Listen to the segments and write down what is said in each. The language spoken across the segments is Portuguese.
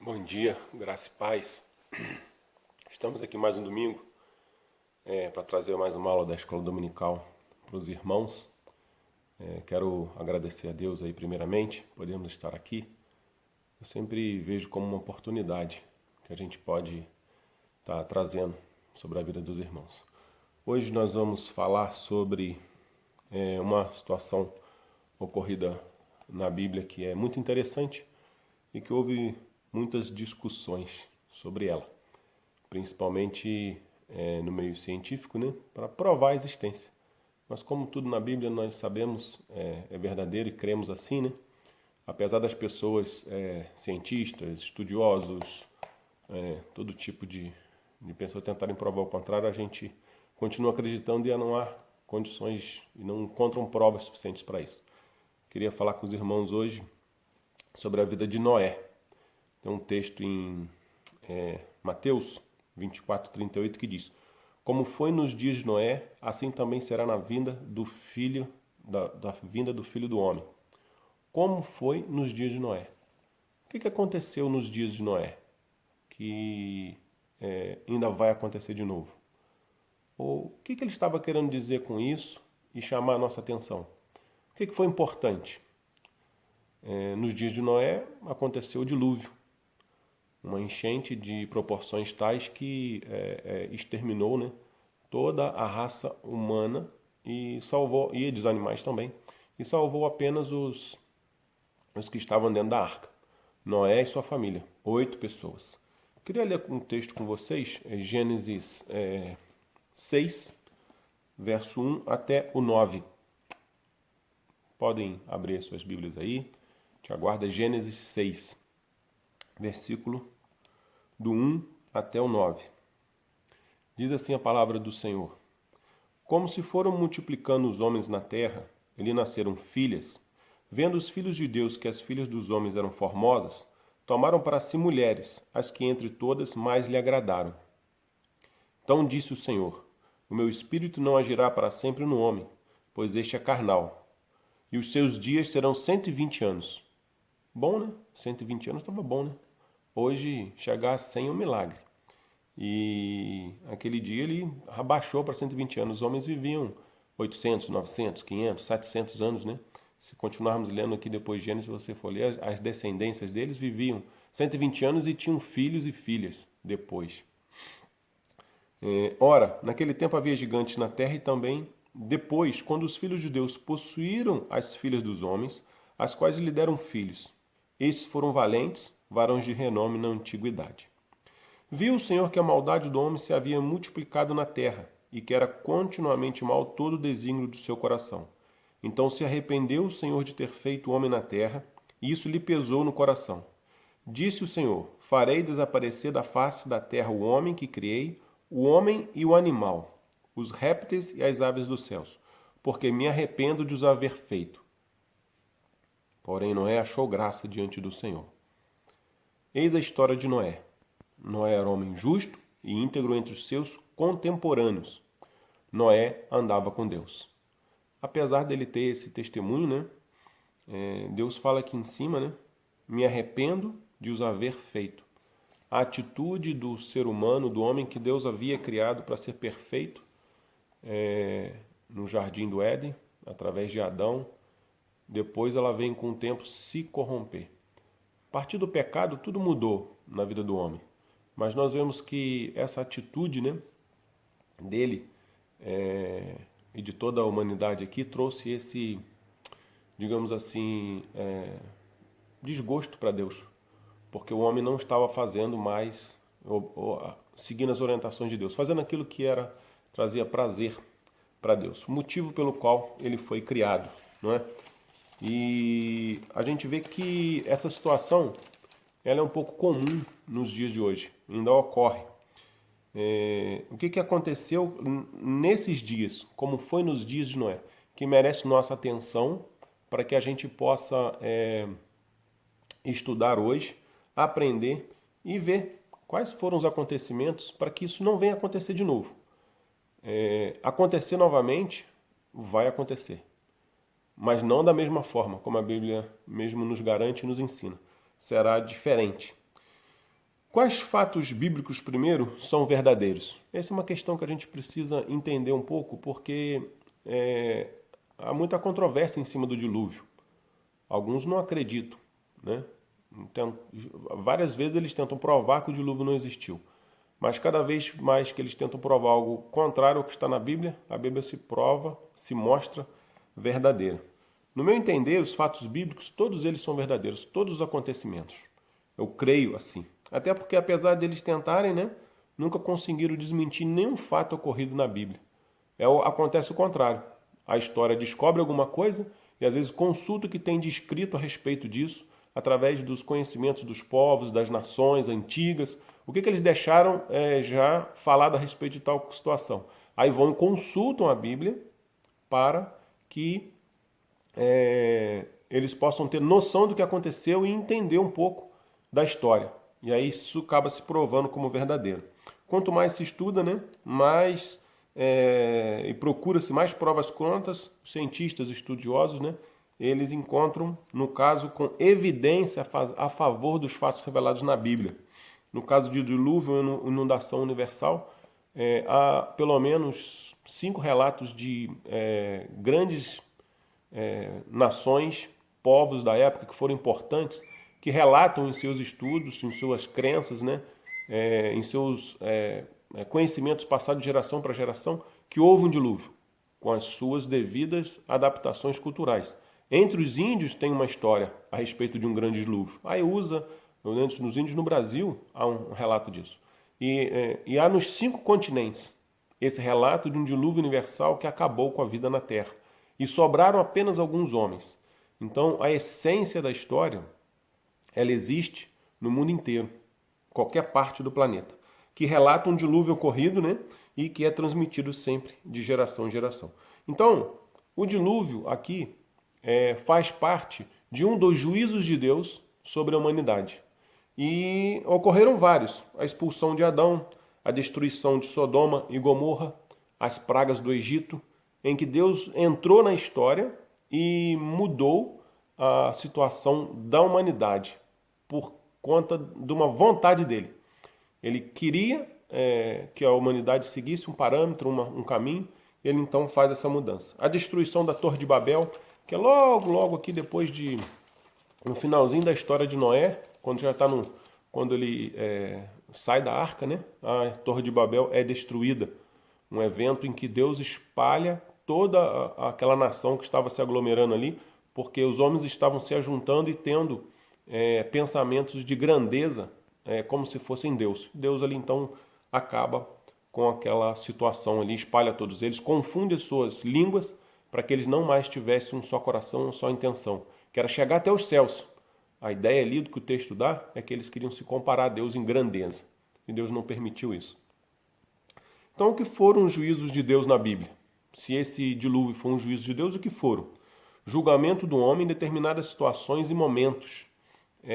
Bom dia, graça e paz. Estamos aqui mais um domingo para trazer mais uma aula da Escola Dominical para os irmãos. Quero agradecer a Deus aí primeiramente, podemos estar aqui. Eu sempre vejo como uma oportunidade que a gente pode estar trazendo sobre a vida dos irmãos. Hoje nós vamos falar sobre uma situação ocorrida na Bíblia que é muito interessante e que houve muitas discussões sobre ela, principalmente no meio científico, né, para provar a existência. Mas como tudo na Bíblia nós sabemos é verdadeiro e cremos assim, né? Apesar das pessoas cientistas, estudiosos, todo tipo de pessoas tentarem provar o contrário, a gente continua acreditando e não há condições e não encontram provas suficientes para isso. Queria falar com os irmãos hoje sobre a vida de Noé. Tem um texto em Mateus 24:38 que diz: Como foi nos dias de Noé, assim também será na vinda do filho da vinda do Filho do Homem. Como foi nos dias de Noé? O que aconteceu nos dias de Noé que ainda vai acontecer de novo? Ou o que ele estava querendo dizer com isso e chamar a nossa atenção? O que foi importante? Nos dias de Noé aconteceu o dilúvio, uma enchente de proporções tais que exterminou, né, toda a raça humana e salvou, e dos animais também, e salvou apenas os que estavam dentro da arca, Noé e sua família, 8 pessoas. Queria ler um texto com vocês, Gênesis 6, verso 1 até o 9. Podem abrir as suas Bíblias aí, te aguarda. Gênesis 6, versículo do 1 até o 9. Diz assim a palavra do Senhor: Como se foram multiplicando os homens na terra, lhe nasceram filhas. Vendo os filhos de Deus que as filhas dos homens eram formosas, tomaram para si mulheres, as que entre todas mais lhe agradaram. Então disse o Senhor: O meu espírito não agirá para sempre no homem, pois este é carnal, e os seus dias serão 120 anos. Bom, né? 120 anos estava bom, né? Hoje, chegar a 100 é um milagre. E aquele dia ele abaixou para 120 anos. Os homens viviam 800, 900, 500, 700 anos, né? Se continuarmos lendo aqui depois de Gênesis, se você for ler, as descendências deles viviam 120 anos e tinham filhos e filhas depois. Ora, naquele tempo havia gigantes na terra e também depois, quando os filhos de Deus possuíram as filhas dos homens, as quais lhe deram filhos. Estes foram valentes, varões de renome na antiguidade. Viu o Senhor que a maldade do homem se havia multiplicado na terra, e que era continuamente mal todo o desígnio do seu coração. Então se arrependeu o Senhor de ter feito o homem na terra, e isso lhe pesou no coração. Disse o Senhor: Farei desaparecer da face da terra o homem que criei, o homem e o animal, os répteis e as aves dos céus, porque me arrependo de os haver feito. Porém Noé achou graça diante do Senhor. Eis a história de Noé. Noé era homem justo e íntegro entre os seus contemporâneos. Noé andava com Deus. Apesar dele ter esse testemunho, né? Deus fala aqui em cima, né? Me arrependo de os haver feito. A atitude do ser humano, do homem que Deus havia criado para ser perfeito, no jardim do Éden, através de Adão, depois ela vem com o tempo se corromper. A partir do pecado, tudo mudou na vida do homem. Mas nós vemos que essa atitude, né, dele e de toda a humanidade aqui trouxe esse, digamos assim, desgosto para Deus. Porque o homem não estava fazendo mais, seguindo as orientações de Deus, fazendo aquilo que trazia prazer para Deus. O motivo pelo qual ele foi criado, não é? E a gente vê que essa situação ela é um pouco comum nos dias de hoje, ainda ocorre. O que aconteceu nesses dias, como foi nos dias de Noé, que merece nossa atenção para que a gente possa estudar hoje, aprender e ver quais foram os acontecimentos para que isso não venha acontecer de novo. Acontecer novamente, vai acontecer, mas não da mesma forma, como a Bíblia mesmo nos garante e nos ensina. Será diferente. Quais fatos bíblicos, primeiro, são verdadeiros? Essa é uma questão que a gente precisa entender um pouco, porque há muita controvérsia em cima do dilúvio. Alguns não acreditam, né? Várias vezes eles tentam provar que o dilúvio não existiu. Mas cada vez mais que eles tentam provar algo contrário ao que está na Bíblia, a Bíblia se prova, se mostra verdadeira. No meu entender, os fatos bíblicos, todos eles são verdadeiros, todos os acontecimentos. Eu creio assim. Até porque, apesar deles tentarem, né, nunca conseguiram desmentir nenhum fato ocorrido na Bíblia. Acontece o contrário. A história descobre alguma coisa e às vezes consulta o que tem de escrito a respeito disso, através dos conhecimentos dos povos, das nações antigas, o que eles deixaram já falado a respeito de tal situação. Aí vão e consultam a Bíblia para que eles possam ter noção do que aconteceu e entender um pouco da história. E aí isso acaba se provando como verdadeiro. Quanto mais se estuda, né, mais e procura-se mais provas contas, os cientistas estudiosos, né, eles encontram, no caso, com evidência a favor dos fatos revelados na Bíblia. No caso de dilúvio e inundação universal, há pelo menos 5 relatos de grandes nações, povos da época que foram importantes, que relatam em seus estudos, em suas crenças, né, em seus conhecimentos passados de geração para geração, que houve um dilúvio, com as suas devidas adaptações culturais. Entre os índios tem uma história a respeito de um grande dilúvio. Aí nos índios no Brasil, há um relato disso. E há nos 5 continentes esse relato de um dilúvio universal que acabou com a vida na Terra. E sobraram apenas alguns homens. Então, a essência da história, ela existe no mundo inteiro, qualquer parte do planeta, que relata um dilúvio ocorrido, né, e que é transmitido sempre de geração em geração. Então, o dilúvio aqui faz parte de um dos juízos de Deus sobre a humanidade. E ocorreram vários: a expulsão de Adão, a destruição de Sodoma e Gomorra, as pragas do Egito, em que Deus entrou na história e mudou a situação da humanidade por conta de uma vontade dele. Ele queria que a humanidade seguisse um parâmetro, um caminho, ele então faz essa mudança. A destruição da Torre de Babel, que é logo aqui depois no finalzinho da história de Noé, quando ele sai da arca, né? A Torre de Babel é destruída. Um evento em que Deus espalha toda aquela nação que estava se aglomerando ali, porque os homens estavam se ajuntando e tendo pensamentos de grandeza, como se fossem Deus. Deus ali então acaba com aquela situação ali, espalha todos eles, confunde as suas línguas para que eles não mais tivessem um só coração, uma só intenção, que era chegar até os céus. A ideia ali do que o texto dá é que eles queriam se comparar a Deus em grandeza, e Deus não permitiu isso. Então, o que foram os juízos de Deus na Bíblia? Se esse dilúvio foi um juízo de Deus, o que foram? Julgamento do homem em determinadas situações e momentos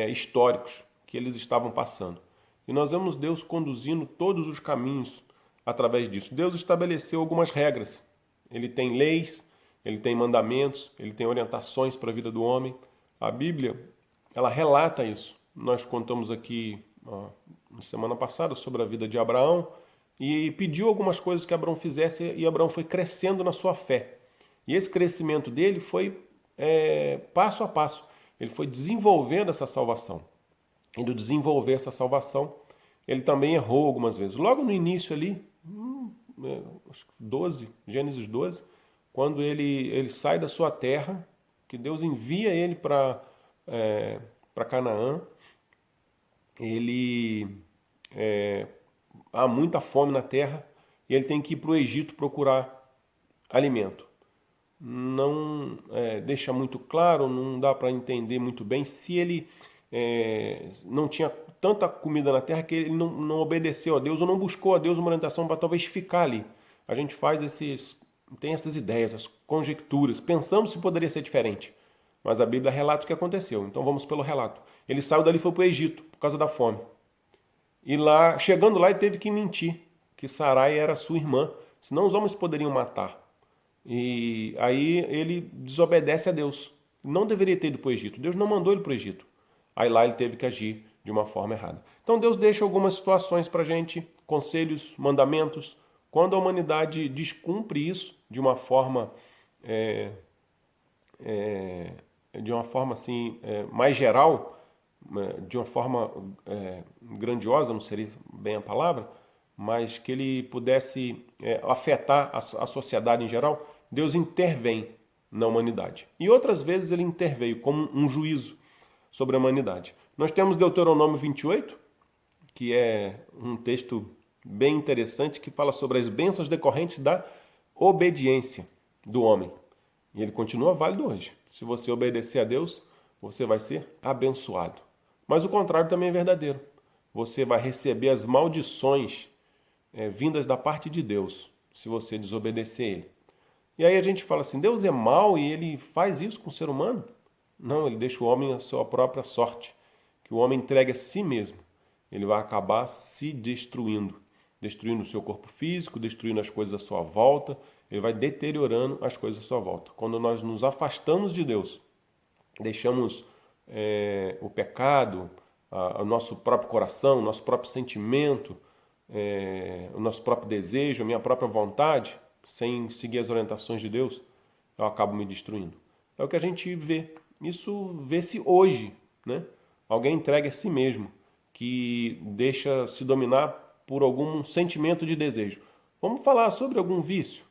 históricos que eles estavam passando. E nós vemos Deus conduzindo todos os caminhos através disso. Deus estabeleceu algumas regras. Ele tem leis, ele tem mandamentos, ele tem orientações para a vida do homem. A Bíblia, ela relata isso. Nós contamos aqui na semana passada sobre a vida de Abraão e pediu algumas coisas que Abraão fizesse, e Abraão foi crescendo na sua fé. E esse crescimento dele foi passo a passo. Ele foi desenvolvendo essa salvação. E do desenvolver essa salvação, ele também errou algumas vezes. Logo no início ali, Gênesis 12, quando ele sai da sua terra, que Deus envia ele para Canaã, há muita fome na terra e ele tem que ir para o Egito procurar alimento. Não deixa muito claro, não dá para entender muito bem se ele não tinha tanta comida na terra que ele não obedeceu a Deus ou não buscou a Deus uma orientação para talvez ficar ali. A gente tem essas ideias, as conjecturas, pensamos se poderia ser diferente, mas a Bíblia relata o que aconteceu. Então vamos pelo relato. Ele saiu dali e foi para o Egito por causa da fome. E lá, chegando lá, ele teve que mentir que Sarai era sua irmã, senão os homens poderiam matar. E aí ele desobedece a Deus. Não deveria ter ido para o Egito. Deus não mandou ele para o Egito. Aí lá ele teve que agir de uma forma errada. Então Deus deixa algumas situações para a gente, conselhos, mandamentos. Quando a humanidade descumpre isso de uma forma assim mais geral, de uma forma grandiosa, não seria bem a palavra, mas que ele pudesse afetar a sociedade em geral, Deus intervém na humanidade. E outras vezes ele interveio como um juízo sobre a humanidade. Nós temos Deuteronômio 28, que é um texto bem interessante, que fala sobre as bênçãos decorrentes da obediência do homem. E ele continua válido hoje. Se você obedecer a Deus, você vai ser abençoado. Mas o contrário também é verdadeiro. Você vai receber as maldições vindas da parte de Deus, se você desobedecer a Ele. E aí a gente fala assim, Deus é mau e Ele faz isso com o ser humano? Não, Ele deixa o homem à sua própria sorte. Que o homem entregue a si mesmo. Ele vai acabar se destruindo. Destruindo o seu corpo físico, destruindo as coisas à sua volta. Ele vai deteriorando as coisas à sua volta. Quando nós nos afastamos de Deus, deixamos o pecado, o nosso próprio coração, o nosso próprio sentimento, o nosso próprio desejo, a minha própria vontade, sem seguir as orientações de Deus, eu acabo me destruindo. É o que a gente vê. Isso vê-se hoje, né? Alguém entrega a si mesmo, que deixa se dominar por algum sentimento de desejo. Vamos falar sobre algum vício.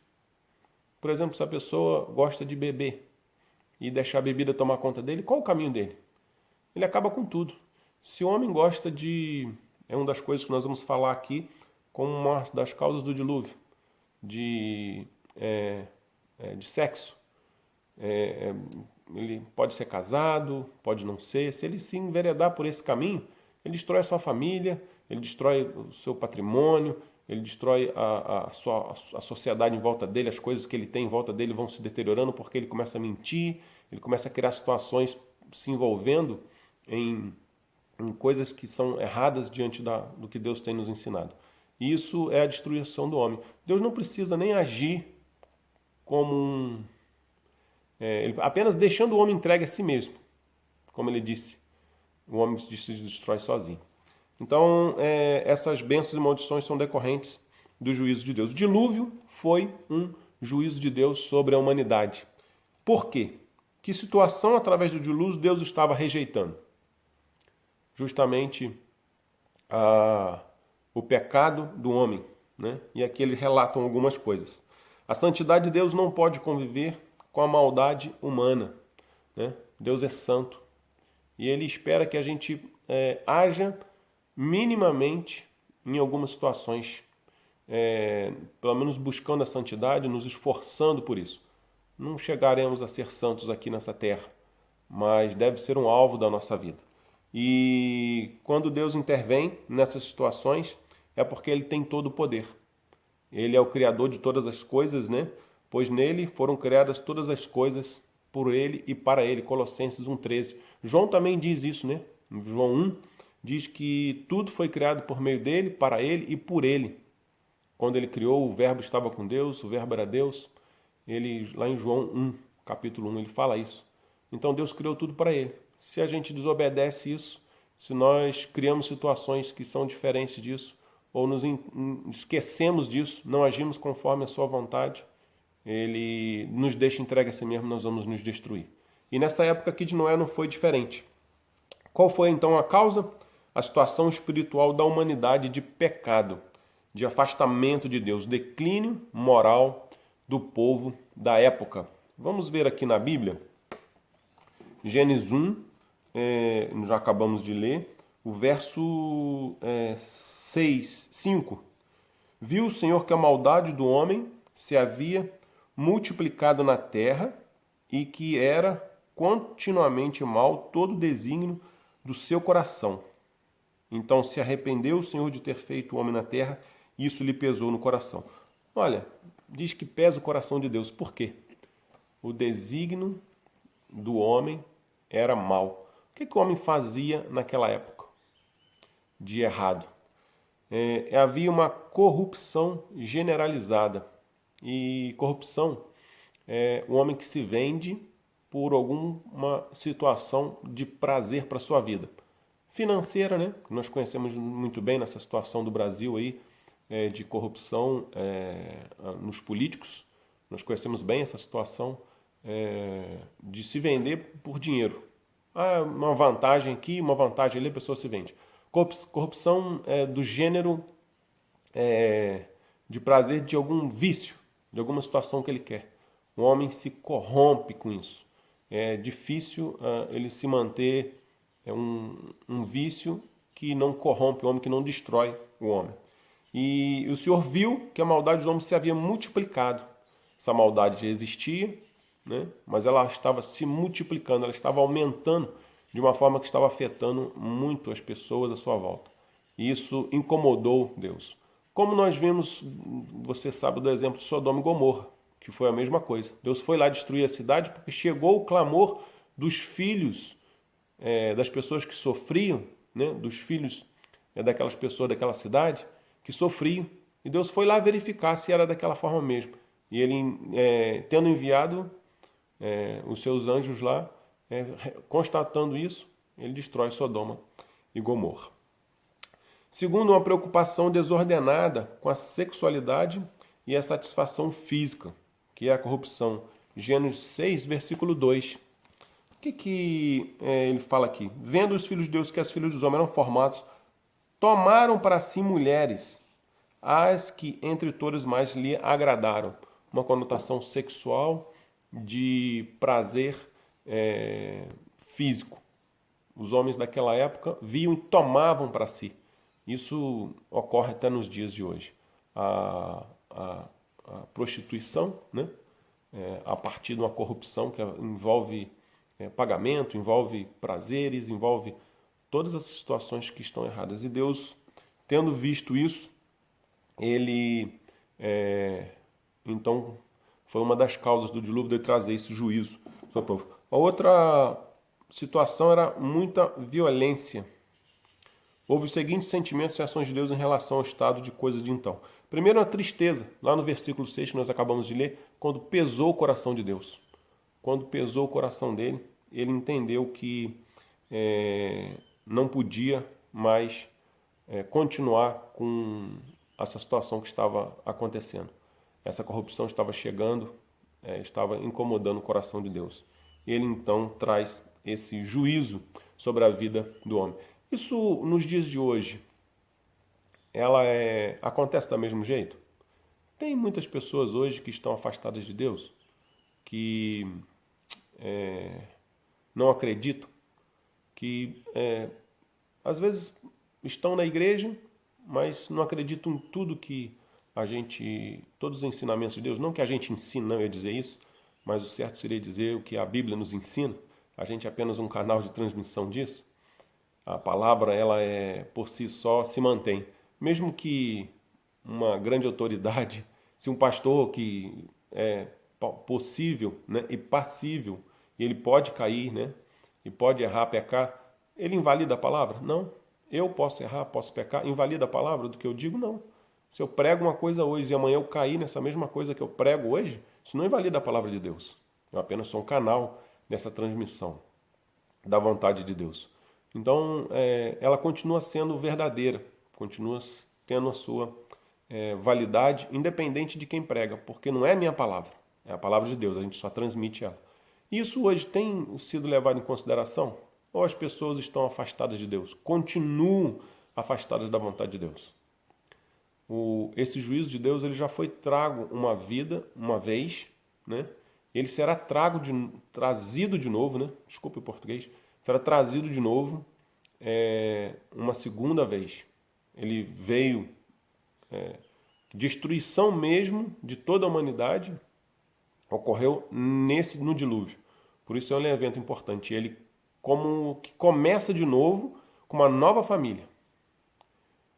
Por exemplo, se a pessoa gosta de beber e deixar a bebida tomar conta dele, qual o caminho dele? Ele acaba com tudo. Se o homem gosta de... É uma das coisas que nós vamos falar aqui como uma das causas do dilúvio. De sexo. Ele pode ser casado, pode não ser. Se ele se enveredar por esse caminho, ele destrói a sua família, ele destrói o seu patrimônio, ele destrói a sociedade em volta dele, as coisas que ele tem em volta dele vão se deteriorando porque ele começa a mentir, ele começa a criar situações se envolvendo em coisas que são erradas diante do que Deus tem nos ensinado. E isso é a destruição do homem. Deus não precisa nem agir como ele apenas deixando o homem entregue a si mesmo. Como ele disse, o homem se destrói sozinho. Então, essas bênçãos e maldições são decorrentes do juízo de Deus. O dilúvio foi um juízo de Deus sobre a humanidade. Por quê? Que situação, através do dilúvio, Deus estava rejeitando? Justamente o pecado do homem, né? E aqui eles relatam algumas coisas. A santidade de Deus não pode conviver com a maldade humana, né? Deus é santo e Ele espera que a gente haja minimamente em algumas situações, pelo menos buscando a santidade, nos esforçando por isso. Não chegaremos a ser santos aqui nessa terra, mas deve ser um alvo da nossa vida. E quando Deus intervém nessas situações, é porque Ele tem todo o poder. Ele é o Criador de todas as coisas, né? Pois nele foram criadas todas as coisas por Ele e para Ele. Colossenses 1,13. João também diz isso, né? João 1 diz que tudo foi criado por meio dele, para Ele e por Ele. Quando Ele criou, o Verbo estava com Deus, o Verbo era Deus. Ele, lá em João 1, capítulo 1, ele fala isso. Então Deus criou tudo para Ele. Se a gente desobedece isso, se nós criamos situações que são diferentes disso, ou nos esquecemos disso, não agimos conforme a sua vontade, Ele nos deixa entregue a si mesmo, nós vamos nos destruir. E nessa época aqui de Noé não foi diferente. Qual foi então a causa? A situação espiritual da humanidade de pecado, de afastamento de Deus, declínio moral do povo da época. Vamos ver aqui na Bíblia, Gênesis 1, já acabamos de ler, o verso 5. Viu o Senhor que a maldade do homem se havia multiplicado na terra e que era continuamente mal todo o desígnio do seu coração. Então se arrependeu o Senhor de ter feito o homem na terra e isso lhe pesou no coração. Olha, diz que pesa o coração de Deus. Por quê? O desígnio do homem era mal. O que o homem fazia naquela época de errado? Havia uma corrupção generalizada. E corrupção é o homem que se vende por alguma situação de prazer para a sua vida. financeira, né? Nós conhecemos muito bem nessa situação do Brasil aí, de corrupção nos políticos. Nós conhecemos bem essa situação de se vender por dinheiro. Uma vantagem aqui, uma vantagem ali, a pessoa se vende. Corrupção do gênero de prazer de algum vício, de alguma situação que ele quer. O homem se corrompe com isso. É difícil ele se manter um vício que não corrompe o homem, que não destrói o homem. E o Senhor viu que a maldade do homem se havia multiplicado. Essa maldade já existia, né? Mas ela estava se multiplicando, ela estava aumentando de uma forma que estava afetando muito as pessoas à sua volta. E isso incomodou Deus. Como nós vimos, você sabe do exemplo de Sodoma e Gomorra, que foi a mesma coisa. Deus foi lá destruir a cidade porque chegou o clamor dos filhos, das pessoas que sofriam, né? Dos filhos daquelas pessoas daquela cidade que sofriam. E Deus foi lá verificar se era daquela forma mesmo. E ele, tendo enviado os seus anjos lá, constatando isso, ele destrói Sodoma e Gomorra. Segundo, uma preocupação desordenada com a sexualidade e a satisfação física, que é a corrupção. Gênesis 6, versículo 2. O que ele fala aqui? Vendo os filhos de Deus que as filhas dos homens eram formados, tomaram para si mulheres, as que entre todas mais lhe agradaram. Uma conotação sexual de prazer físico. Os homens daquela época viam e tomavam para si. Isso ocorre até nos dias de hoje. A prostituição, né? A partir de uma corrupção que envolve pagamento, envolve prazeres, envolve todas as situações que estão erradas. E Deus, tendo visto isso, ele, então, foi uma das causas do dilúvio de trazer esse juízo sobre o povo. A outra situação era muita violência. Houve os seguintes sentimentos e ações de Deus em relação ao estado de coisas de então. Primeiro, a tristeza, lá no versículo 6 que nós acabamos de ler, quando pesou o coração de Deus. Quando pesou o coração dele, ele entendeu que não podia mais continuar com essa situação que estava acontecendo. Essa corrupção estava chegando, estava incomodando o coração de Deus. Ele então traz esse juízo sobre a vida do homem. Isso nos dias de hoje, ela acontece do mesmo jeito? Tem muitas pessoas hoje que estão afastadas de Deus, que não acreditam, que às vezes estão na igreja, mas não acreditam em tudo que todos os ensinamentos de Deus, não que a gente ensina, não ia dizer isso, mas o certo seria dizer o que a Bíblia nos ensina. A gente é apenas um canal de transmissão disso. A palavra, ela por si só se mantém. Mesmo que uma grande autoridade, se um pastor que é possível, né, e passível, e ele pode cair, né, e pode errar, pecar, ele invalida a palavra? Não. Eu posso errar, posso pecar, invalida a palavra do que eu digo? Não. Se eu prego uma coisa hoje e amanhã eu cair nessa mesma coisa que eu prego hoje, isso não invalida a palavra de Deus. Eu apenas sou um canal nessa transmissão da vontade de Deus. Então, ela continua sendo verdadeira, continua tendo a sua validade, independente de quem prega, porque não é a minha palavra, é a palavra de Deus, a gente só transmite ela. Isso hoje tem sido levado em consideração? Ou as pessoas estão afastadas de Deus? Continuam afastadas da vontade de Deus? Esse juízo de Deus ele já foi trago uma vez, né? Ele será trazido de novo, né? Desculpe o português. Será trazido de novo uma segunda vez. Ele veio, destruição mesmo de toda a humanidade ocorreu no dilúvio. Por isso é um evento importante. Ele como que começa de novo com uma nova família.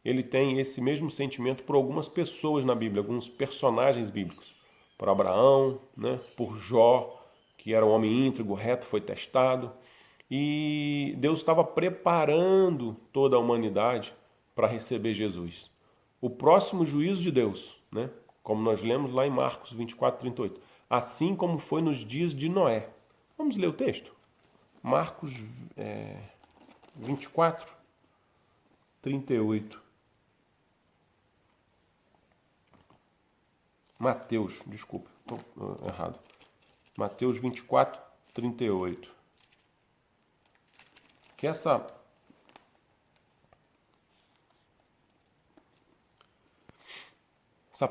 Ele tem esse mesmo sentimento por algumas pessoas na Bíblia, alguns personagens bíblicos. Por Abraão, né? Por Jó, que era um homem íntegro, reto, foi testado. E Deus estava preparando toda a humanidade para receber Jesus. O próximo juízo de Deus, né? Como nós lemos lá em Marcos 24, 38. Assim como foi nos dias de Noé. Vamos ler o texto? Marcos 24, 38. Mateus, desculpa, estou errado. Mateus 24, 38. Que essa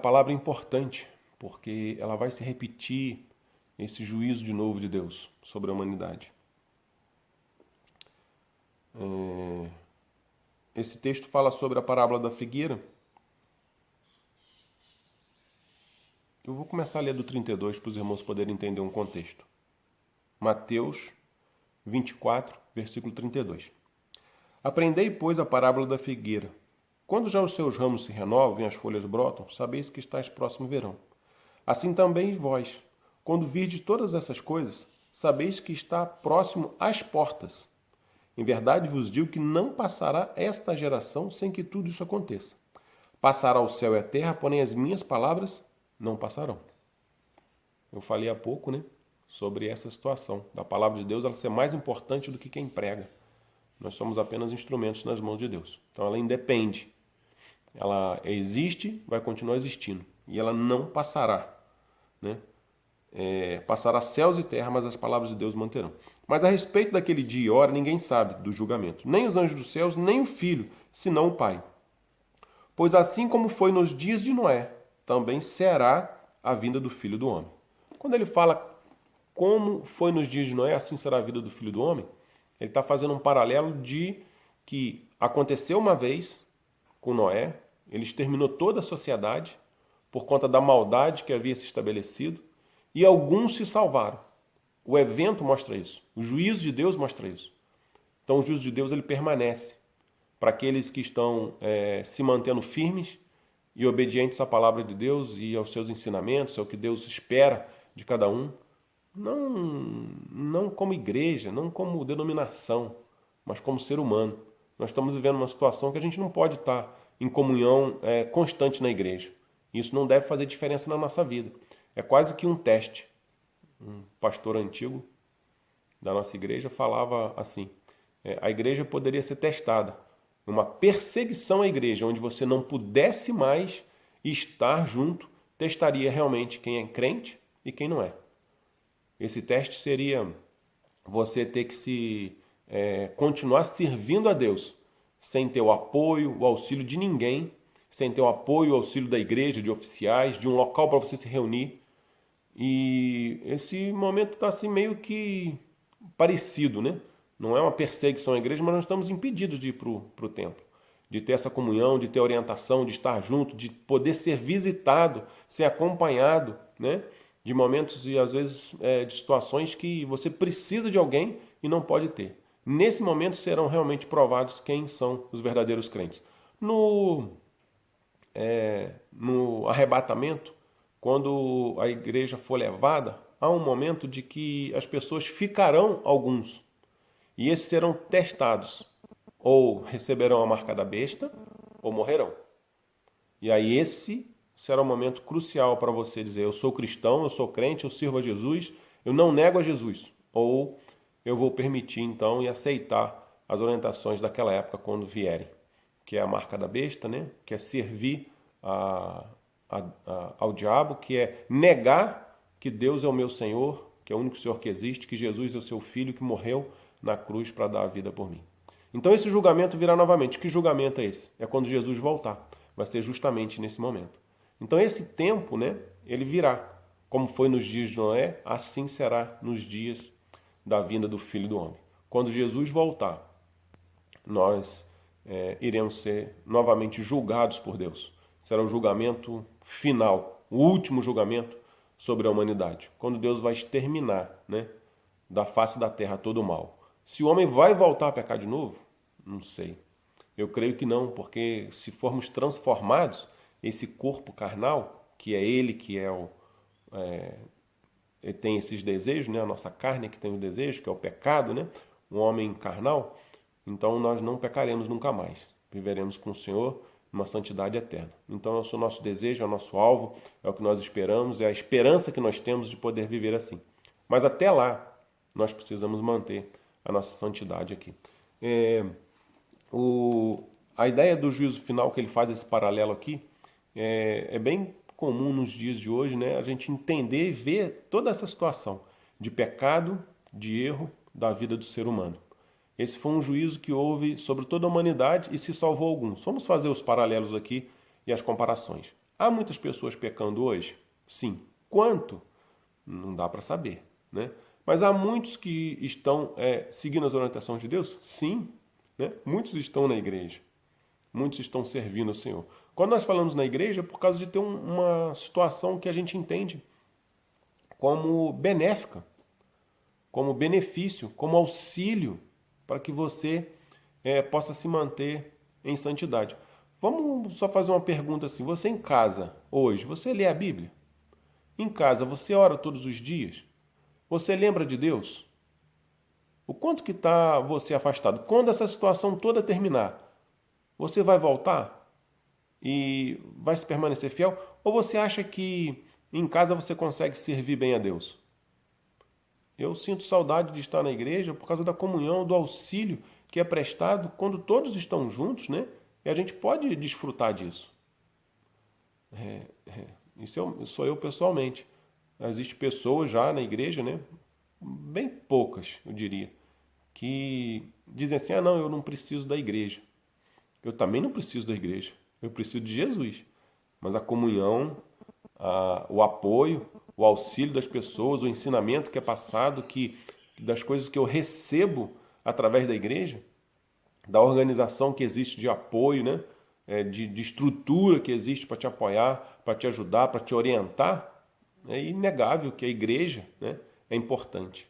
palavra é importante, porque ela vai se repetir esse juízo de novo de Deus sobre a humanidade. Esse texto fala sobre a parábola da figueira. Eu vou começar a ler do 32 para os irmãos poderem entender um contexto. Mateus 24, versículo 32. Aprendei, pois, a parábola da figueira. Quando já os seus ramos se renovam e as folhas brotam, sabeis que estáis próximo ao verão. Assim também vós, quando virdes todas essas coisas, sabeis que está próximo às portas. Em verdade vos digo que não passará esta geração sem que tudo isso aconteça. Passará o céu e a terra, porém as minhas palavras não passarão. Eu falei há pouco, sobre essa situação da palavra de Deus, ela ser mais importante do que quem prega. Nós somos apenas instrumentos nas mãos de Deus. Então ela independe. Ela existe, vai continuar existindo. E ela não passará. Passará céus e terra, mas as palavras de Deus manterão. Mas a respeito daquele dia e hora, ninguém sabe do julgamento. Nem os anjos dos céus, nem o Filho, senão o Pai. Pois assim como foi nos dias de Noé, também será a vinda do Filho do Homem. Quando ele fala como foi nos dias de Noé, assim será a vida do Filho do Homem, ele está fazendo um paralelo de que aconteceu uma vez com Noé, ele exterminou toda a sociedade por conta da maldade que havia se estabelecido e alguns se salvaram. O evento mostra isso, o juízo de Deus mostra isso. Então o juízo de Deus ele permanece para aqueles que estão se mantendo firmes e obedientes à palavra de Deus e aos seus ensinamentos, ao que Deus espera de cada um. Não como igreja, não como denominação, mas como ser humano. Nós estamos vivendo uma situação que a gente não pode estar em comunhão constante na igreja. Isso não deve fazer diferença na nossa vida. É quase que um teste. Um pastor antigo da nossa igreja falava assim, a igreja poderia ser testada. Uma perseguição à igreja, onde você não pudesse mais estar junto, testaria realmente quem é crente e quem não é. Esse teste seria você ter que continuar servindo a Deus, sem ter o apoio, o auxílio de ninguém, sem ter o apoio, o auxílio da igreja, de oficiais, de um local para você se reunir. E esse momento está assim meio que parecido, Não é uma perseguição à igreja, mas nós estamos impedidos de ir para o templo, de ter essa comunhão, de ter orientação, de estar junto, de poder ser visitado, ser acompanhado, de momentos e às vezes de situações que você precisa de alguém e não pode ter. Nesse momento serão realmente provados quem são os verdadeiros crentes. No arrebatamento, quando a igreja for levada, há um momento de que as pessoas ficarão alguns. E esses serão testados. Ou receberão a marca da besta, ou morrerão. E aí esse será um momento crucial para você dizer, eu sou cristão, eu sou crente, eu sirvo a Jesus, eu não nego a Jesus. Ou eu vou permitir então e aceitar as orientações daquela época quando vierem. Que é a marca da besta, Que é servir ao diabo, que é negar que Deus é o meu Senhor, que é o único Senhor que existe, que Jesus é o seu Filho que morreu na cruz para dar a vida por mim. Então esse julgamento virá novamente. Que julgamento é esse? É quando Jesus voltar. Vai ser justamente nesse momento. Então esse tempo, ele virá. Como foi nos dias de Noé, assim será nos dias da vinda do Filho do Homem. Quando Jesus voltar, nós iremos ser novamente julgados por Deus. Será o julgamento final, o último julgamento sobre a humanidade. Quando Deus vai exterminar, da face da terra todo o mal. Se o homem vai voltar a pecar de novo? Não sei. Eu creio que não, porque se formos transformados, esse corpo carnal, que é ele que ele tem esses desejos, a nossa carne que tem o desejo, que é o pecado, o homem carnal, então nós não pecaremos nunca mais. Viveremos com o Senhor numa santidade eterna. Então é o nosso desejo, é o nosso alvo, é o que nós esperamos, é a esperança que nós temos de poder viver assim. Mas até lá, nós precisamos manter a nossa santidade aqui. a ideia do juízo final, que ele faz esse paralelo aqui, é bem comum nos dias de hoje, né? A gente entender e ver toda essa situação de pecado, de erro da vida do ser humano. Esse foi um juízo que houve sobre toda a humanidade e se salvou alguns. Vamos fazer os paralelos aqui e as comparações. Há muitas pessoas pecando hoje? Sim. Quanto? Não dá para saber, né? Mas há muitos que estão seguindo as orientações de Deus? Sim. Né? Muitos estão na igreja. Muitos estão servindo ao Senhor. Quando nós falamos na igreja, é por causa de ter uma situação que a gente entende como benéfica, como benefício, como auxílio para que você possa se manter em santidade. Vamos só fazer uma pergunta assim. Você em casa, hoje, você lê a Bíblia? Em casa, você ora todos os dias? Você lembra de Deus? O quanto que está você afastado? Quando essa situação toda terminar, você vai voltar e vai se permanecer fiel? Ou você acha que em casa você consegue servir bem a Deus? Eu sinto saudade de estar na igreja por causa da comunhão, do auxílio que é prestado quando todos estão juntos, né? E a gente pode desfrutar disso. Isso sou eu pessoalmente. Existem pessoas já na igreja, né? Bem poucas, eu diria, que dizem assim, não, eu não preciso da igreja. Eu também não preciso da igreja. Eu preciso de Jesus. Mas a comunhão, o apoio, o auxílio das pessoas, o ensinamento que é passado, das coisas que eu recebo através da igreja, da organização que existe de apoio, né? De estrutura que existe para te apoiar, para te ajudar, para te orientar, é inegável que a igreja, né, é importante.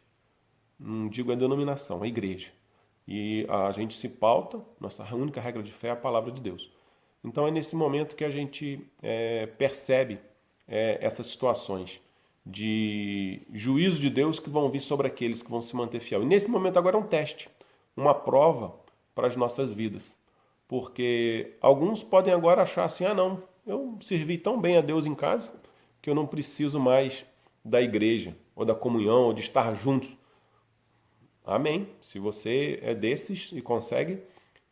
Não digo a denominação, a igreja. E a gente se pauta, nossa única regra de fé é a palavra de Deus. Então é nesse momento que a gente percebe essas situações de juízo de Deus que vão vir sobre aqueles que vão se manter fiel. E nesse momento agora é um teste, uma prova para as nossas vidas. Porque alguns podem agora achar assim, não, eu servi tão bem a Deus em casa que eu não preciso mais da igreja, ou da comunhão, ou de estar juntos. Amém. Se você é desses e consegue,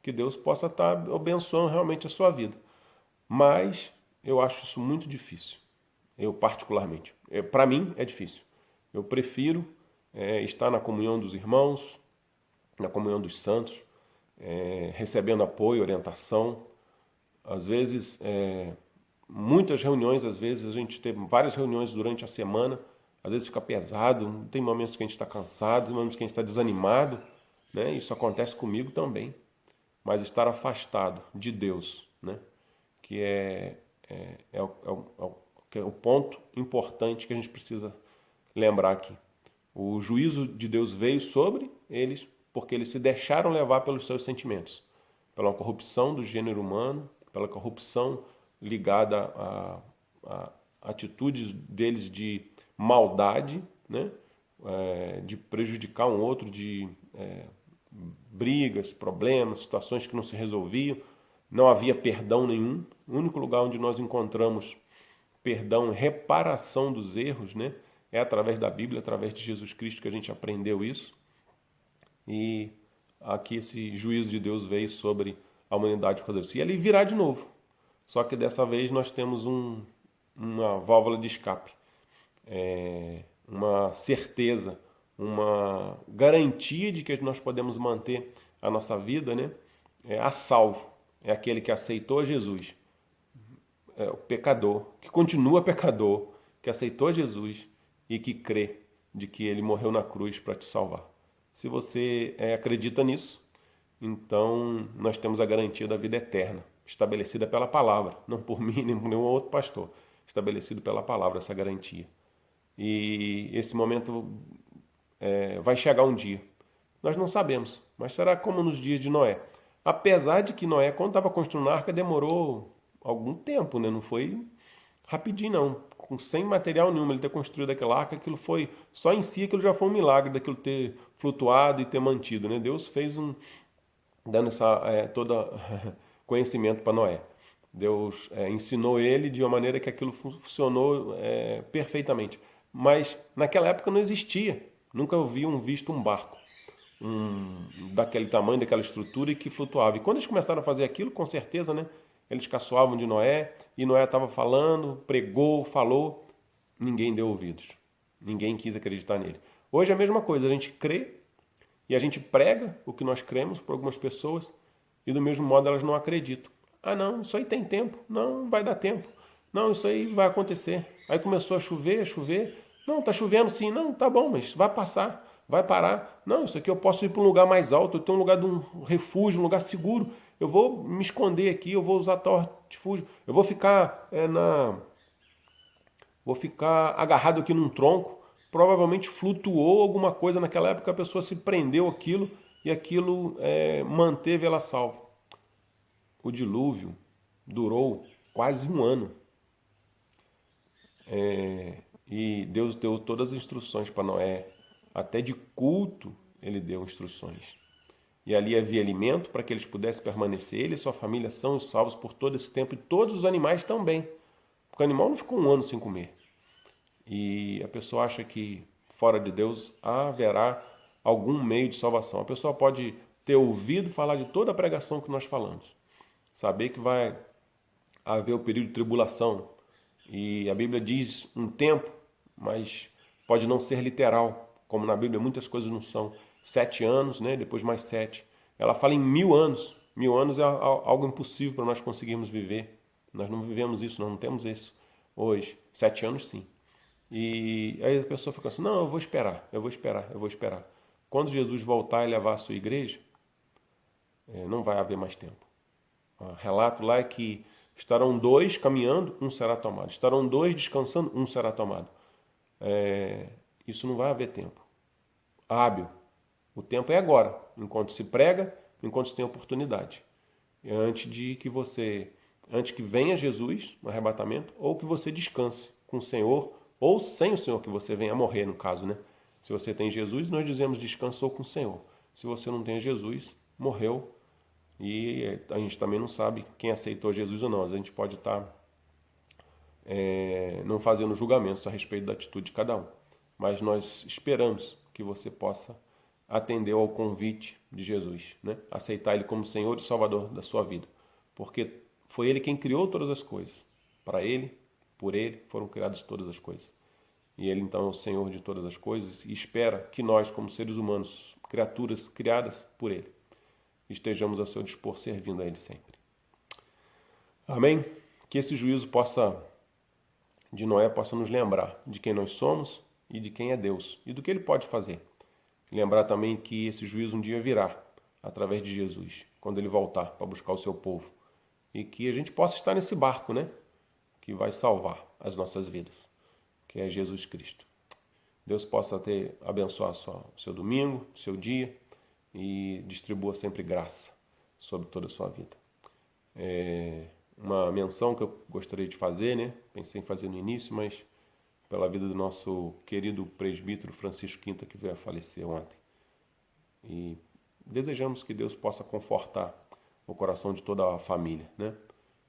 que Deus possa estar abençoando realmente a sua vida. Mas eu acho isso muito difícil. Eu particularmente. Para mim é difícil. Eu prefiro estar na comunhão dos irmãos, na comunhão dos santos, recebendo apoio, orientação. Às vezes, muitas reuniões, às vezes a gente tem várias reuniões durante a semana, às vezes fica pesado, tem momentos que a gente está cansado, tem momentos que a gente está desanimado, né? Isso acontece comigo também. Mas estar afastado de Deus, né? Que é o ponto importante que a gente precisa lembrar aqui. O juízo de Deus veio sobre eles porque eles se deixaram levar pelos seus sentimentos, pela corrupção do gênero humano, pela corrupção ligada a atitudes deles de maldade, né? De prejudicar um outro, de brigas, problemas, situações que não se resolviam, não havia perdão nenhum. O único lugar onde nós encontramos perdão, reparação dos erros, né? É através da Bíblia, através de Jesus Cristo que a gente aprendeu isso. E aqui esse juízo de Deus veio sobre a humanidade por causa disso. E ele virá de novo. Só que dessa vez nós temos uma válvula de escape, uma certeza, uma garantia de que nós podemos manter a nossa vida, né, a salvo. É aquele que aceitou Jesus, o pecador, que continua pecador, que aceitou Jesus e que crê de que ele morreu na cruz para te salvar. Se você acredita nisso, então nós temos a garantia da vida eterna, estabelecida pela palavra, não por mim nem por nenhum outro pastor, estabelecido pela palavra essa garantia. E esse momento vai chegar um dia. Nós não sabemos, mas será como nos dias de Noé. Apesar de que Noé, quando estava construindo a arca, demorou algum tempo, né? Não foi rapidinho, não. Sem material nenhum, ele ter construído aquela arca, aquilo foi, só em si, aquilo já foi um milagre daquilo ter flutuado e ter mantido, né? Deus fez dando todo conhecimento para Noé. Deus ensinou ele de uma maneira que aquilo funcionou perfeitamente. Mas naquela época não existia. Nunca visto um barco. daquele tamanho, daquela estrutura e que flutuava. E quando eles começaram a fazer aquilo, com certeza, né? Eles caçoavam de Noé, e Noé estava falando, pregou, falou, ninguém deu ouvidos. Ninguém quis acreditar nele. Hoje é a mesma coisa, a gente crê e a gente prega o que nós cremos para algumas pessoas e do mesmo modo elas não acreditam. Ah não, isso aí tem tempo. Não vai dar tempo. Não, isso aí vai acontecer. Aí começou a chover, a chover. Não, tá chovendo sim. Não, tá bom, mas vai passar, vai parar. Não, isso aqui eu posso ir para um lugar mais alto, eu tenho um lugar de um refúgio, um lugar seguro. Eu vou me esconder aqui, eu vou usar refúgio. Eu vou ficar vou ficar agarrado aqui num tronco. Provavelmente flutuou alguma coisa naquela época, a pessoa se prendeu aquilo e aquilo manteve ela salva. O dilúvio durou quase um ano. E Deus deu todas as instruções para Noé. Até de culto ele deu instruções. E ali havia alimento para que eles pudessem permanecer. Ele e sua família são salvos por todo esse tempo. E todos os animais também. Porque o animal não ficou um ano sem comer. E a pessoa acha que fora de Deus haverá algum meio de salvação. A pessoa pode ter ouvido falar de toda a pregação que nós falamos. Saber que vai haver o período de tribulação. E a Bíblia diz um tempo, mas pode não ser literal. Como na Bíblia muitas coisas não são. 7 anos, né? Depois mais 7. Ela fala em 1000 anos. 1000 anos é algo impossível para nós conseguirmos viver. Nós não vivemos isso, nós não temos isso hoje. 7 anos sim. E aí a pessoa fica assim, não, eu vou esperar, eu vou esperar, eu vou esperar. Quando Jesus voltar e levar a sua igreja, não vai haver mais tempo. O relato lá é que estarão 2 caminhando, um será tomado. Estarão 2 descansando, um será tomado. Isso não vai haver tempo hábil. O tempo é agora, enquanto se prega, enquanto se tem oportunidade. Antes que venha Jesus no arrebatamento, ou que você descanse com o Senhor, ou sem o Senhor, que você venha a morrer, no caso, né? Se você tem Jesus, nós dizemos descansou com o Senhor. Se você não tem Jesus, morreu. E a gente também não sabe quem aceitou Jesus ou não. A gente pode estar não fazendo julgamentos a respeito da atitude de cada um. Mas nós esperamos que você possa atender ao convite de Jesus, né? Aceitar Ele como Senhor e Salvador da sua vida. Porque foi Ele quem criou todas as coisas. Para Ele, por Ele, foram criadas todas as coisas. E Ele então é o Senhor de todas as coisas e espera que nós, como seres humanos, criaturas criadas por Ele, estejamos ao seu dispor servindo a Ele sempre. Amém? Que esse juízo de Noé possa nos lembrar de quem nós somos e de quem é Deus e do que Ele pode fazer. Lembrar também que esse juízo um dia virá através de Jesus, quando Ele voltar para buscar o seu povo. E que a gente possa estar nesse barco, né? Que vai salvar as nossas vidas, que é Jesus Cristo. Deus possa abençoar o seu domingo, o seu dia e distribua sempre graça sobre toda a sua vida. Uma menção que eu gostaria de fazer, né? Pensei em fazer no início, mas pela vida do nosso querido presbítero Francisco Quinta, que veio a falecer ontem. E desejamos que Deus possa confortar o coração de toda a família, né?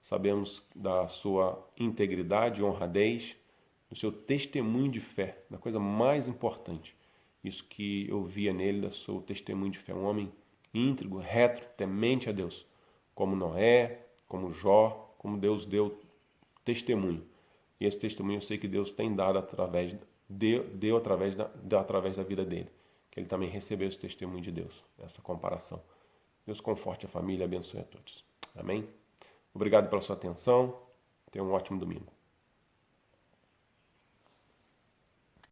Sabemos da sua integridade e honradez, do seu testemunho de fé, da coisa mais importante. Isso que eu via nele, do seu testemunho de fé. Um homem íntegro, reto, temente a Deus, como Noé, como Jó, como Deus deu testemunho. E esse testemunho eu sei que Deus tem dado através da vida dele. Que ele também recebeu esse testemunho de Deus, essa comparação. Deus conforte a família e abençoe a todos. Amém? Obrigado pela sua atenção. Tenha um ótimo domingo.